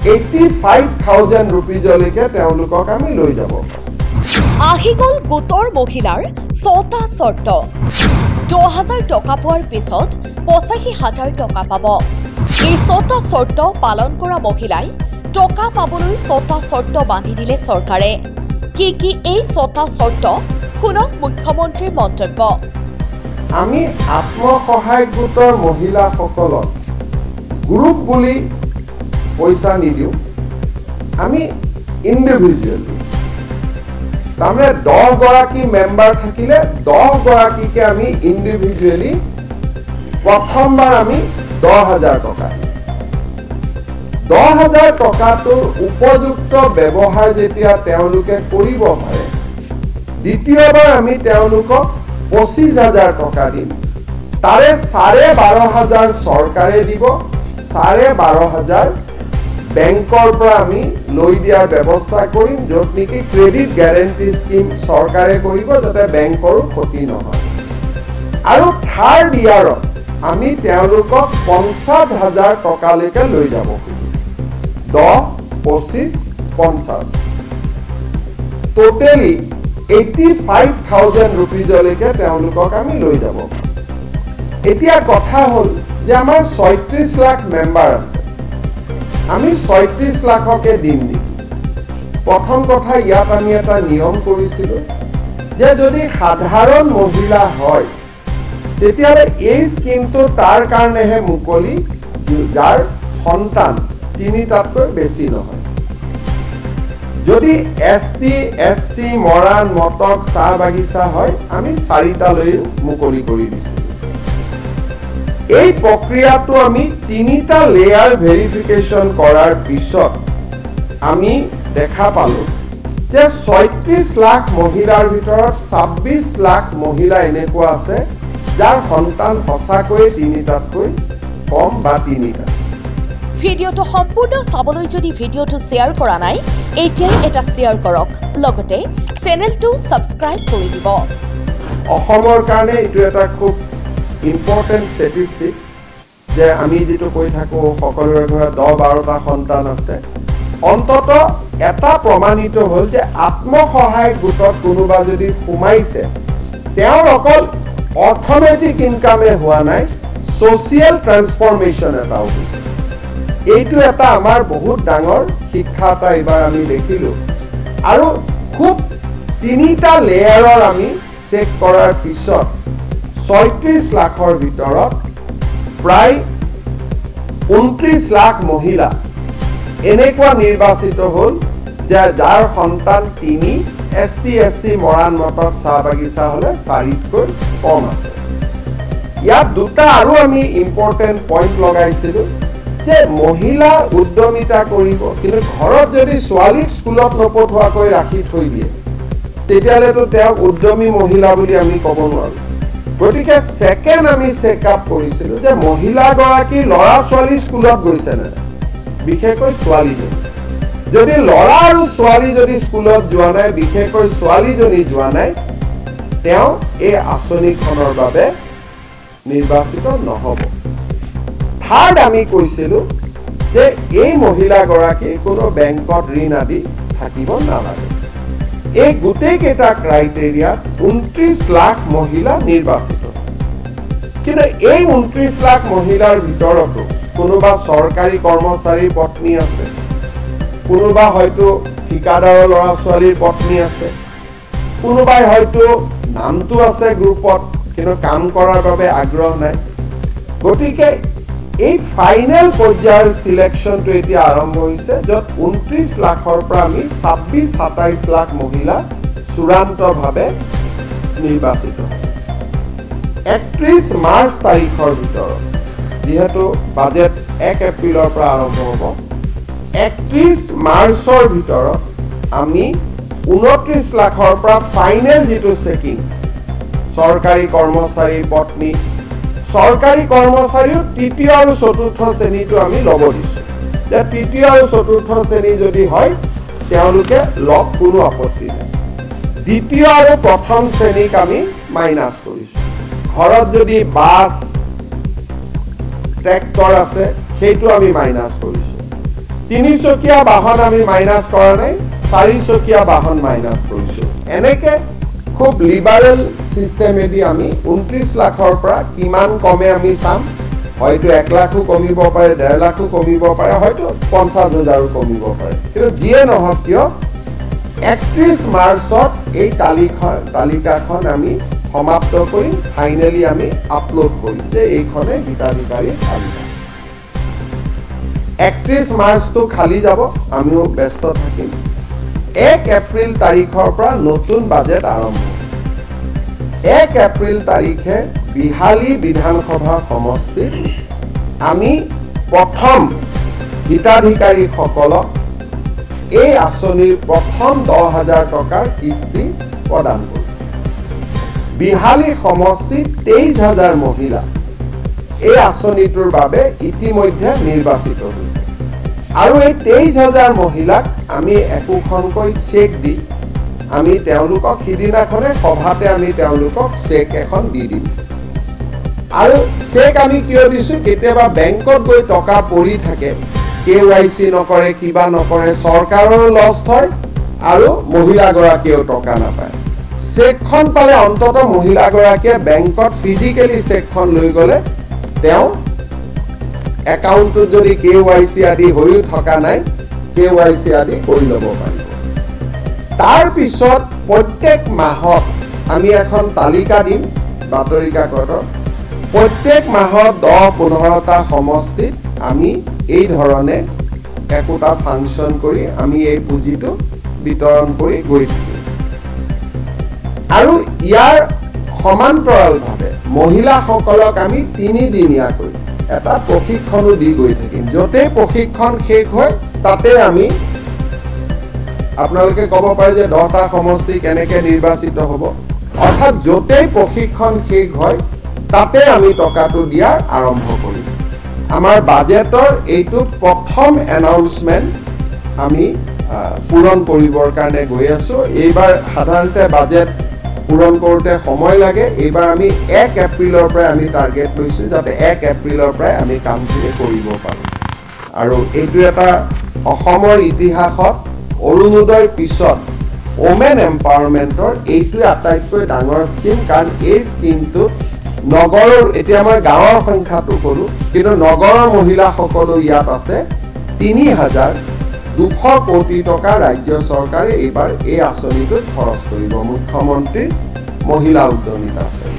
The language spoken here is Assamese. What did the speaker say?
85,000 rupeesলৈকে তেওঁলোকক আমি লৈ যাব। আহি গ'ল গোটৰ মহিলাৰ 6টা চৰ্ত। 10,000 টকা পোৱাৰ পিছত 85,000 টকা পাব। এই 6টা চৰ্ত পালন কৰা মহিলাই টকা পাবলৈ 6টা চৰ্ত বান্ধি দিলে চৰকাৰে। কি এই 6টা চৰ্ত শুনক মুখ্যমন্ত্ৰীৰ মন্তব্য। আমি আত্মসহায়ক গোটৰ মহিলাসকলক গ্ৰুপ বুলি পইচা নিদিওঁ, আমি ইণ্ডিভিজুৱেলি তাৰমানে 10 গৰাকী মেম্বাৰ থাকিলে 10 গৰাকীকে আমি ইণ্ডিভিজুৱেলি প্ৰথমবাৰ আমি 10,000 টকা 10,000 টকাটোৰ উপযুক্ত ব্যৱহাৰ যেতিয়া তেওঁলোকে কৰিব পাৰে, দ্বিতীয়বাৰ আমি তেওঁলোকক 25,000 টকা দিম। তাৰে 12,500 চৰকাৰে দিব, 12,500 বেংকৰ পৰা আমি লৈ দিয়াৰ ব্যৱস্থা কৰিম, য'ত নেকি ক্ৰেডিট গ্যাৰেণ্টি স্কিম চৰকাৰে কৰিব যাতে বেংকৰো ক্ষতি নহয়। আৰু থাৰ্ড ইয়াৰত আমি তেওঁলোকক 50,000 টকালৈকে লৈ যাব খুজিম। 10, 25, 50 টোটেলি 85,000 rupeesলৈকে তেওঁলোকক আমি লৈ যাব। এতিয়া কথা হ'ল যে আমাৰ 36 লাখ মেম্বাৰ আছে, আমি 36 লাখকে দিম নেকি? প্ৰথম কথা, ইয়াত আমি এটা নিয়ম কৰিছিলো যে যদি সাধাৰণ মহিলা হয় তেতিয়াহ'লে এই স্কিমটো তাৰ কাৰণেহে মুকলি যাৰ সন্তান 3টাতকৈ বেছি নহয়। যদি ST, SC, মৰাণ, মটক, চাহ বাগিচা হয় আমি 4টালৈ মুকলি কৰি দিছিলো। এই প্ৰক্ৰিয়াটো আমি 3টা লেয়াৰ ভেৰিফিকেশ্যন কৰাৰ পিছত আমি দেখা পালো যে 36 লাখ মহিলাৰ ভিতৰত 26 লাখ মহিলা এনেকুৱা আছে যাৰ সন্তান সঁচাকৈয়ে 3টাতকৈ কম বা 3টা। ভিডিঅ'টো সম্পূৰ্ণ চাবলৈ যদি ভিডিঅ'টো শ্বেয়াৰ কৰা নাই, এতিয়াই এটা শ্বেয়াৰ কৰক, লগতে চেনেলটো ছাবস্ক্ৰাইব কৰি দিব। অসমৰ কাৰণে এইটো এটা খুব ইম্পৰ্টেণ্ট ষ্টেটিষ্টিক্স যে আমি যিটো কৈ থাকোঁ সকলোৰে ঘৰত 10-12টা সন্তান আছে, অন্তত এটা প্ৰমাণিত হ'ল যে আত্মসহায়ক গোটত কোনোবা যদি সোমাইছে তেওঁৰ অকল অৰ্থনৈতিক ইনকামে হোৱা নাই, ছ'চিয়েল ট্ৰান্সফৰ্মেশ্যন এটাও হৈছে। এইটো এটা আমাৰ বহুত ডাঙৰ শিক্ষা এটা এইবাৰ আমি দেখিলোঁ। আৰু খুব 3টা লেয়াৰৰ আমি চেক কৰাৰ পিছত 36 লাখৰ ভিতৰত প্ৰায় 29 লাখ মহিলা এনেকুৱা নিৰ্বাচিত হ'ল যে যাৰ সন্তান 3, ST, SC, মৰাণ, মটক, চাহ বাগিচা হ'লে 4তকৈ কম আছে। ইয়াত 2টা আৰু আমি ইম্পৰ্টেণ্ট পইণ্ট লগাইছিলোঁ যে মহিলা উদ্যমিতা কৰিব, কিন্তু ঘৰত যদি ছোৱালীক স্কুলত নপঠোৱাকৈ ৰাখি থৈ দিয়ে তেতিয়াহ'লেতো তেওঁক উদ্যমী মহিলা বুলি আমি ক'ব নোৱাৰোঁ। গতিকে ছেকেণ্ড আমি চেক আপ কৰিছিলোঁ যে মহিলাগৰাকী ল'ৰা ছোৱালী স্কুলত গৈছে নে, বিশেষকৈ ছোৱালীজনী। যদি ল'ৰা আৰু ছোৱালী যদি স্কুলত যোৱা নাই, বিশেষকৈ ছোৱালীজনী যোৱা নাই, তেওঁ এই আঁচনিখনৰ বাবে নিৰ্বাচিত নহ'ব। থাৰ্ড আমি কৈছিলোঁ যে এই মহিলাগৰাকী কোনো বেংকত ঋণ আদি থাকিব নালাগে। এই গোটেইকেইটা ক্ৰাইটেৰিয়াত 29 লাখ মহিলা নিৰ্বাচিত। কিন্তু এই 29 লাখ মহিলাৰ ভিতৰতো কোনোবা চৰকাৰী কৰ্মচাৰীৰ পত্নী আছে, কোনোবা হয়তো ঠিকাদাৰৰ ল'ৰা ছোৱালীৰ পত্নী আছে, কোনোবাই হয়তো নামটো আছে গ্ৰুপত কিন্তু কাম কৰাৰ বাবে আগ্ৰহ নাই। গতিকে এই ফাইনেল পৰ্যায়ৰ সিলেকশ্যনটো এতিয়া আৰম্ভ হৈছে, য'ত 29 লাখৰ পৰা আমি 26-27 লাখ মহিলা চূড়ান্তভাৱে নিৰ্বাচিত। 31 মাৰ্চ তাৰিখৰ ভিতৰত, যিহেতু বাজেট 1 এপ্ৰিলৰ পৰা আৰম্ভ হ'ব, 31 মাৰ্চৰ ভিতৰত আমি 29 লাখৰ পৰা ফাইনেল যিটো চেকিং, চৰকাৰী কৰ্মচাৰীৰ পত্নী, চৰকাৰী কৰ্মচাৰীও 3য় আৰু 4ৰ্থ শ্ৰেণীটো আমি ল'ব দিছোঁ যে 3য় আৰু 4ৰ্থ শ্ৰেণী যদি হয় তেওঁলোকে লওক, কোনো আপত্তি নাই। 2য় আৰু 1ম শ্ৰেণীক আমি মাইনাছ কৰিছোঁ। ঘৰত যদি বাছ ট্ৰেক্টৰ আছে সেইটো আমি মাইনাছ কৰিছোঁ। তিনিচকীয়া বাহন আমি মাইনাছ কৰা নাই, 4 চকীয়া বাহন মাইনাছ কৰিছো। এনেকে খুব লিবাৰেল চিষ্টেমেদি আমি 29 লাখৰ পৰা কিমান কমে আমি চাম, হয়তো 1 লাখো কমিব পাৰে, 1.5 লাখো কমিব পাৰে, হয়তো 50,000ও কমিব পাৰে। কিন্তু যিয়ে নহওক কিয় 31 মাৰ্চত এই তালিকাখন আমি সমাপ্ত কৰিম, ফাইনেলি আমি আপলোড কৰিম যে এইখনে হিতাধিকাৰীৰ তালিকা। 31 মাৰ্চটো খালি যাব, আমিও ব্যস্ত থাকিম। 1 এপ্ৰিল তাৰিখৰ পৰা নতুন বাজেট আৰম্ভ। 1 এপ্ৰিল তাৰিখে বিহালী বিধানসভা সমষ্টিত আমি প্ৰথম হিতাধিকাৰীসকলক এই আঁচনিৰ প্ৰথম 10,000 টকাৰ কিস্তি প্ৰদান কৰিম। বিহালী সমষ্টিত 23,000 মহিলা এই আঁচনিটোৰ বাবে ইতিমধ্যে নিৰ্বাচিত হৈছে আৰু এই 23,000 মহিলাক আমি একোখনকৈ চেক দি আমি তেওঁলোকক সিদিনাখনে সভাতে আমি তেওঁলোকক চেক এখন দি দিম। আৰু চেক আমি কিয় দিছো, কেতিয়াবা বেংকত গৈ টকা পৰি থাকে, KYC নকৰে, কিবা নকৰে, চৰকাৰৰ লছ হয় আৰু মহিলাগৰাকীয়েও টকা নাপায়। চেকখন পালে অন্তত মহিলাগৰাকীয়ে বেংকত ফিজিকেলি চেকখন লৈ গ'লে তেওঁ একাউণ্টটোত যদি KYC আদি হৈও থকা নাই, KYC আদি কৰি ল'ব পাৰিব। তাৰ পিছত প্ৰত্যেক মাহত আমি এখন তালিকা দিম বাতৰি কাকতত, প্ৰত্যেক মাহত 10-15টা সমষ্টিত আমি এই ধৰণে একোটা ফাংচন কৰি আমি এই পুঁজিটো বিতৰণ কৰি গৈ থাকিম। আৰু ইয়াৰ সমান্তৰালভাৱে মহিলাসকলক আমি 3 দিনীয়াকৈ এটা প্ৰশিক্ষণো দি গৈ থাকিম। য'তেই প্ৰশিক্ষণ শেষ হয় তাতে আমি, আপোনালোকে ক'ব পাৰে যে 10টা সমষ্টি কেনেকে নিৰ্বাচিত হ'ব, অৰ্থাৎ য'তেই প্ৰশিক্ষণ শেষ হয় তাতে আমি টকাটো দিয়াৰ আৰম্ভ কৰিম। আমাৰ বাজেটৰ এইটো প্ৰথম এনাউন্সমেণ্ট আমি পূৰণ কৰিবৰ কাৰণে গৈ আছো। এইবাৰ সাধাৰণতে বাজেট পূৰণ কৰোঁতে সময় লাগে। এইবাৰ আমি 1 এপ্ৰিলৰ পৰাই আমি টাৰ্গেট লৈছো যাতে 1 এপ্ৰিলৰ পৰাই আমি কামখিনি কৰিব পাৰোঁ। আৰু এইটো এটা অসমৰ ইতিহাসত অৰুণোদয়ৰ পিছত ওমেন এম্পাৱাৰমেণ্টৰ এইটোৱে আটাইতকৈ ডাঙৰ স্কিম, কাৰণ এই স্কিমটোত নগৰৰ, এতিয়া মই গাঁৱৰ সংখ্যাটো ক'লো, কিন্তু নগৰৰ মহিলাসকলো ইয়াত আছে। 3,200 কোটি টকা ৰাজ্য চৰকাৰে এইবাৰ এই আঁচনিটোত খৰচ কৰিব, মুখ্যমন্ত্ৰী মহিলা উদ্যমিতা আঁচনি।